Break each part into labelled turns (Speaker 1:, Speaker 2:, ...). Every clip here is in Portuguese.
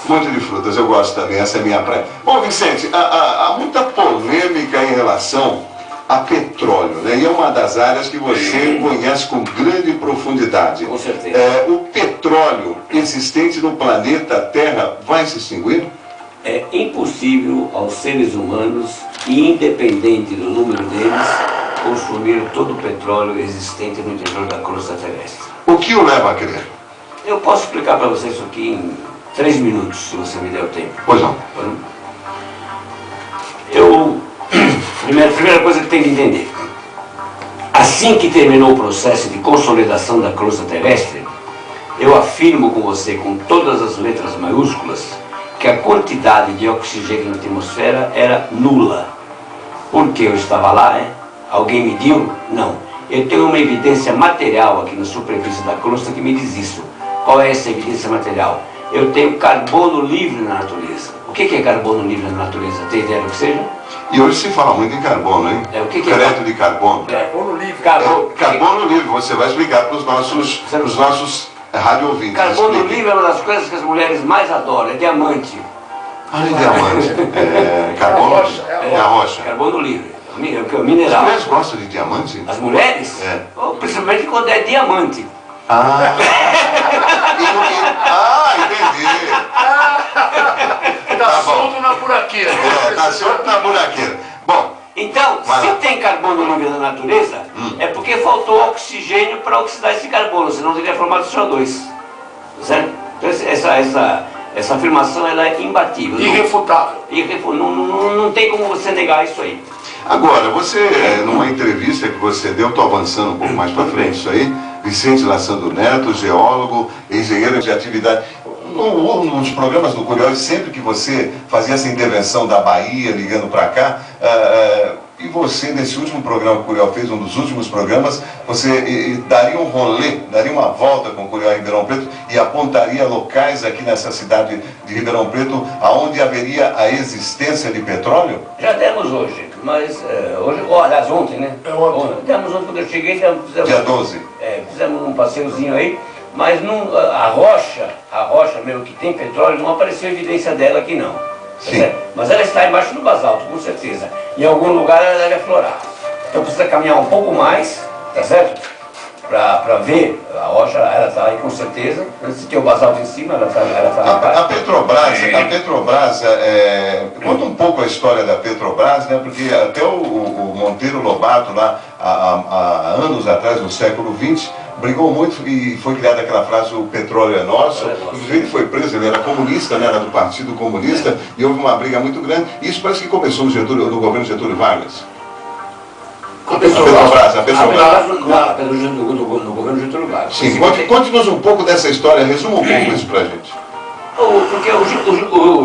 Speaker 1: Monte de frutas, eu gosto também, essa é a minha praia. Bom, Vicente, há muita polêmica em relação a petróleo, né? E é uma das áreas que você conhece com grande profundidade.
Speaker 2: Com certeza.
Speaker 1: O petróleo existente no planeta Terra vai se extinguir?
Speaker 2: É impossível aos seres humanos, independente do número deles, consumir todo o petróleo existente no interior da crosta terrestre.
Speaker 1: O que o leva a crer?
Speaker 2: Eu posso explicar para você isso aqui em 3 minutos, se você me der o tempo.
Speaker 1: Pois não.
Speaker 2: Primeira coisa que tem que entender. Assim que terminou o processo de consolidação da crosta terrestre, eu afirmo com você, com todas as letras maiúsculas, que a quantidade de oxigênio na atmosfera era nula. Porque eu estava lá, Alguém mediu? Não. Eu tenho uma evidência material aqui na superfície da crosta que me diz isso. Qual é essa evidência material? Eu tenho carbono livre na natureza. O que é carbono livre na natureza? Tem ideia do que seja?
Speaker 1: E hoje se fala muito em carbono, hein?
Speaker 2: O que é
Speaker 1: crédito de carbono.
Speaker 3: Carbono livre.
Speaker 1: Carbono livre, você vai explicar para os nossos rádio ouvintes.
Speaker 2: Carbono livre é uma das coisas que as mulheres mais adoram, é diamante.
Speaker 1: Diamante. Carbono é a rocha.
Speaker 2: Carbono livre, é o mineral.
Speaker 1: As mulheres gostam de diamante?
Speaker 2: As mulheres? Principalmente quando é diamante.
Speaker 1: Entendi.
Speaker 3: Tá solto na buraqueira.
Speaker 1: Tá solto na buraqueira. Bom,
Speaker 2: então, se tem carbono livre na natureza, é porque faltou oxigênio para oxidar esse carbono, senão teria formado CO2. Certo? Então, essa afirmação ela é imbatível.
Speaker 3: Irrefutável.
Speaker 2: Não tem como você negar isso aí.
Speaker 1: Agora, você, numa entrevista que você deu, estou avançando um pouco mais para frente isso aí, Vicente Lassando Neto, geólogo, engenheiro de atividade. Nos programas do Curió, sempre que você fazia essa intervenção da Bahia, ligando para cá, e você, nesse último programa que o Curió fez, um dos últimos programas, você daria um rolê, daria uma volta com o Curió em Ribeirão Preto e apontaria locais aqui nessa cidade de Ribeirão Preto aonde haveria a existência de petróleo?
Speaker 2: Já demos hoje, mas aliás, ontem, né? Demos ontem quando eu cheguei,
Speaker 1: dia 12.
Speaker 2: Fizemos um passeiozinho aí, mas a rocha mesmo que tem petróleo, não apareceu evidência dela aqui não.
Speaker 1: Sim.
Speaker 2: Mas ela está embaixo do basalto, com certeza. Em algum lugar ela deve aflorar. Então precisa caminhar um pouco mais, tá certo? Para ver a rocha, ela está aí com certeza. Se tem o basalto em cima, ela está
Speaker 1: a Petrobras, conta um pouco a história da Petrobras, né? Porque até o Monteiro Lobato lá, há anos atrás, no século XX, brigou muito e foi criada aquela frase, o petróleo é nosso. Inclusive ele foi preso, ele era comunista, né? Era do Partido Comunista, e houve uma briga muito grande. E isso parece que começou no governo Getúlio Vargas.
Speaker 3: A Petrobras.
Speaker 2: No governo Getúlio Vargas.
Speaker 1: Sim, conte-nos um pouco dessa história, resuma um pouco isso pra gente.
Speaker 2: Porque o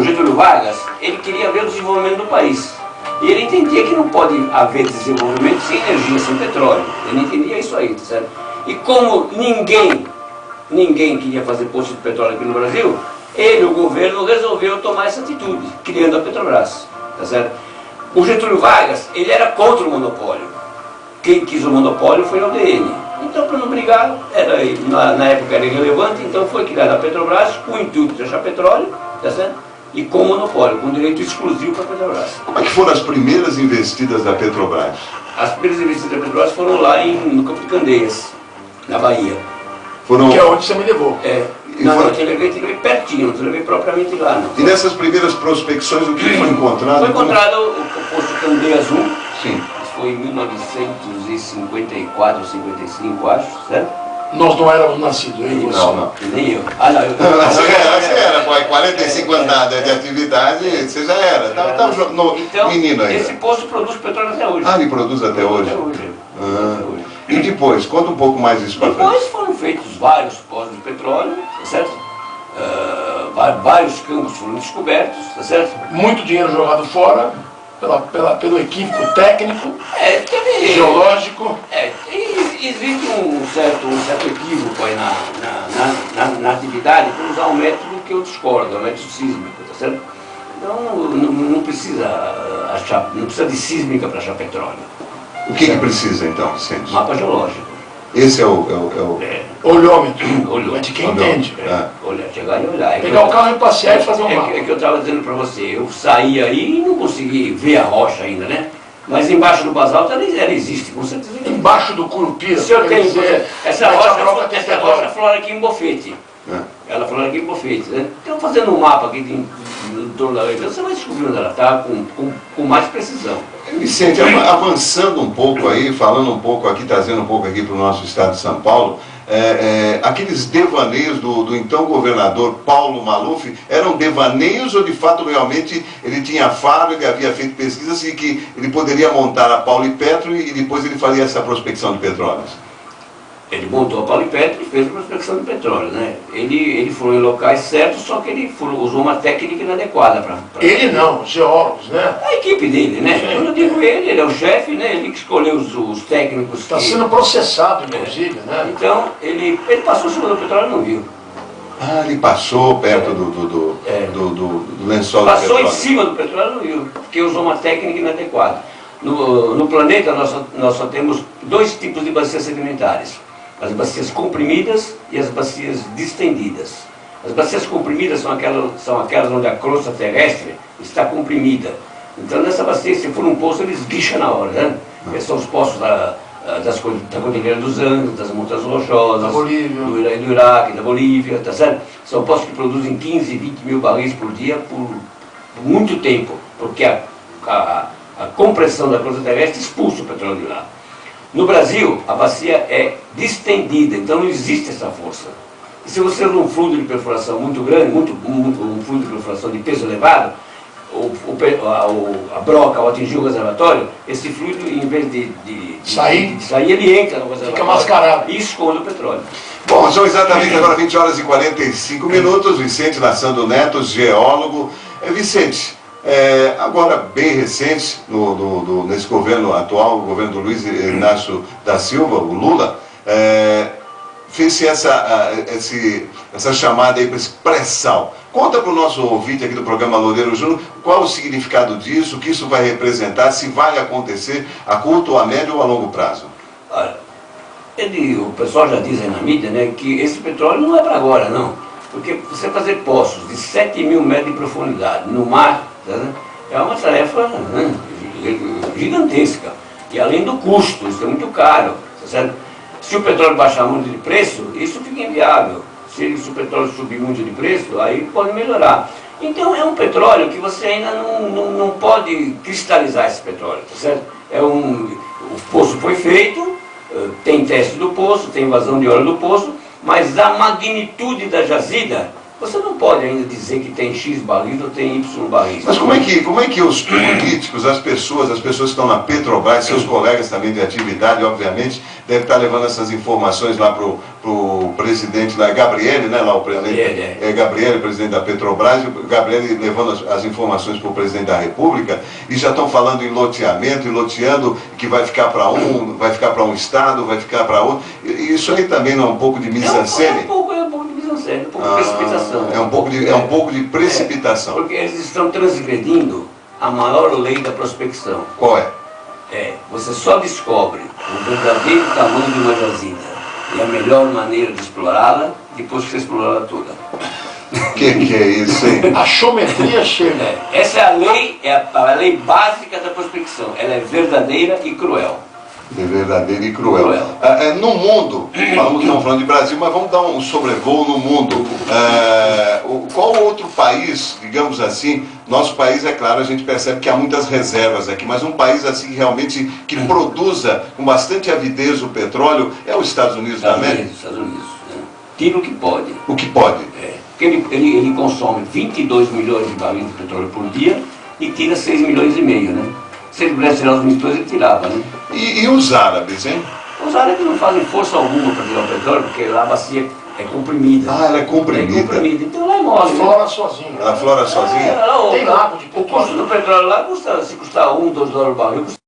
Speaker 2: Getúlio Vargas, ele queria ver o desenvolvimento do país. E ele entendia que não pode haver desenvolvimento sem energia, sem petróleo. Ele entendia isso aí, certo? E como ninguém queria fazer poço de petróleo aqui no Brasil, o governo, resolveu tomar essa atitude, criando a Petrobras, tá certo? O Getúlio Vargas, ele era contra o monopólio. Quem quis o monopólio foi o UDN. Então, para não brigar, na época era irrelevante, então foi criada a Petrobras com o intuito de achar petróleo, tá certo? E com monopólio, com direito exclusivo para a Petrobras.
Speaker 1: Como é que foram as primeiras investidas da Petrobras?
Speaker 2: As primeiras investidas da Petrobras foram lá no Campo de Candeias, na Bahia.
Speaker 3: Que é onde você me levou.
Speaker 2: Eu te levei pertinho, não te levei propriamente lá. Não.
Speaker 1: E nessas primeiras prospecções, o que foi encontrado?
Speaker 2: Foi encontrado o posto Candeias 1.
Speaker 1: Sim.
Speaker 2: Isso foi em 1954, 55, acho, certo?
Speaker 3: Nós não éramos nascidos, hein?
Speaker 1: Não.
Speaker 2: Nem eu.
Speaker 1: Você era, 45 anos de atividade, você já era.
Speaker 2: Então,
Speaker 1: menino ainda.
Speaker 2: Esse posto produz petróleo até hoje.
Speaker 1: Ele produz até hoje?
Speaker 2: Até hoje.
Speaker 1: E depois, conta um pouco mais isso para frente.
Speaker 2: Depois foram feitos vários postos de petróleo, tá certo? Vários campos foram descobertos, tá certo?
Speaker 3: Muito dinheiro jogado fora, pelo equívoco técnico, geológico.
Speaker 2: Existe um certo equívoco aí na atividade por usar um método que eu discordo, o método sísmico, tá certo? Então não precisa de sísmica para achar petróleo.
Speaker 1: O que precisa então, Vicente?
Speaker 2: Mapa geológico.
Speaker 1: Esse é o...
Speaker 3: Olhômetro. É de quem entende.
Speaker 2: Olhar, chegar e olhar.
Speaker 3: Pegar o carro e passear e fazer um mapa.
Speaker 2: É que eu estava dizendo para você, eu saí aí e não consegui ver a rocha ainda, né? Mas embaixo do basalto ela existe, com certeza.
Speaker 3: Embaixo do Curupira.
Speaker 2: Se eu tenho, essa rocha flora aqui em Bofete. Ela flora aqui em Bofete, né? Então fazendo um mapa aqui do torno da região, você vai descobrir onde ela está com mais precisão.
Speaker 1: Vicente, avançando um pouco aí, falando um pouco aqui, trazendo um pouco aqui para o nosso estado de São Paulo, aqueles devaneios do então governador Paulo Maluf, eram devaneios ou de fato realmente ele tinha faro, ele havia feito pesquisas e que ele poderia montar a Paulipetro e depois ele faria essa prospecção de petróleos?
Speaker 2: Ele montou a Paulipetro e fez a prospecção de petróleo, né? Ele foi em locais certos, só que ele usou uma técnica inadequada para...
Speaker 3: Ele não, os geólogos, né?
Speaker 2: A equipe dele, né? Quando eu digo ele é o chefe, né? Ele que escolheu os técnicos.
Speaker 3: Está sendo processado, inclusive, né?
Speaker 2: Então, ele passou em cima do petróleo e não viu.
Speaker 1: Ah, ele passou perto do lençol do petróleo.
Speaker 2: Passou em cima do petróleo e não viu, porque usou uma técnica inadequada. No planeta nós só temos dois tipos de bacias sedimentares. As bacias comprimidas e as bacias distendidas. As bacias comprimidas são aquelas onde a crosta terrestre está comprimida. Então nessa bacia, se for um poço, eles guicham na hora, né? Esses são os poços da Cordilheira dos Andes, das Montanhas Rochosas,
Speaker 3: da Bolívia,
Speaker 2: do Iraque, da Bolívia, tá certo? São poços que produzem 15, 20 mil barris por dia por muito tempo, porque a compressão da crosta terrestre expulsa o petróleo de lá. No Brasil, a bacia é distendida, então não existe essa força. E se você usa um fluido de perfuração muito grande, um fluido de perfuração de peso elevado, a broca, ao atingir o reservatório, esse fluido, em vez de sair, ele entra no reservatório.
Speaker 3: Fica mascarado.
Speaker 2: E esconde o petróleo.
Speaker 1: Bom, são exatamente agora 20 horas e 45 minutos. Vicente Lassando Neto, geólogo. Vicente, agora bem recente, nesse governo atual, o governo do Luiz Inácio da Silva, o Lula, fez essa chamada aí para esse pré-sal. Conta para o nosso ouvinte aqui do programa Loureiro Júnior qual o significado disso, o que isso vai representar, se vai acontecer a curto, a médio ou a longo prazo.
Speaker 2: Olha, o pessoal já diz aí na mídia, né, que esse petróleo não é para agora, não. Porque você fazer poços de 7 mil metros de profundidade no mar, né, é uma tarefa gigantesca. E além do custo, isso é muito caro. Tá certo? Se o petróleo baixar muito de preço, isso fica inviável. Se o petróleo subir muito de preço, aí pode melhorar. Então é um petróleo que você ainda não pode cristalizar esse petróleo, tá certo? O poço foi feito, tem teste do poço, tem vazão de óleo do poço, mas a magnitude da jazida, você não pode ainda dizer que tem X barris ou tem Y barris.
Speaker 1: Mas como é que os políticos, as pessoas que estão na Petrobras, seus colegas também de atividade, obviamente, devem estar levando essas informações lá para o presidente da Gabriele, né, lá o presidente, Gabriele, presidente da Petrobras, o Gabriele levando as informações para o presidente da República, e já estão falando em loteamento, e loteando que vai ficar para um estado, vai ficar para outro. E isso aí também não é um pouco de mise-en-scène?
Speaker 2: É um pouco de mise-en-scène, um pouco de precipitação.
Speaker 1: É um pouco de precipitação.
Speaker 2: Porque eles estão transgredindo a maior lei da prospecção.
Speaker 1: Qual é?
Speaker 2: Você só descobre o verdadeiro tamanho de uma jazida e a melhor maneira de explorá-la depois que você explorou ela toda.
Speaker 1: Que é isso, hein?
Speaker 3: A chometria chega.
Speaker 2: Essa é a lei básica da prospecção. Ela é verdadeira e cruel.
Speaker 1: É verdadeiro e cruel. No mundo, estamos falando de Brasil, mas vamos dar um sobrevoo no mundo. Qual outro país, digamos assim, nosso país, é claro, a gente percebe que há muitas reservas aqui, mas um país assim realmente que produza com bastante avidez o petróleo é os Estados Unidos da América?
Speaker 2: Estados Unidos. Tira o que pode.
Speaker 1: O que pode?
Speaker 2: Porque ele consome 22 milhões de barris de petróleo por dia e tira 6 milhões e meio, né? Se ele pudesse tirar os 22, ele tirava, né?
Speaker 1: E os árabes, hein?
Speaker 2: Os árabes não fazem força alguma para tirar o petróleo, porque lá a bacia é comprimida.
Speaker 1: Ela é comprimida.
Speaker 2: Então lá é mole.
Speaker 3: Flora sozinha.
Speaker 1: Ela flora sozinha?
Speaker 3: Tem lago de petróleo.
Speaker 2: O custo do petróleo lá custa, se custar $1, $2 o barril, custa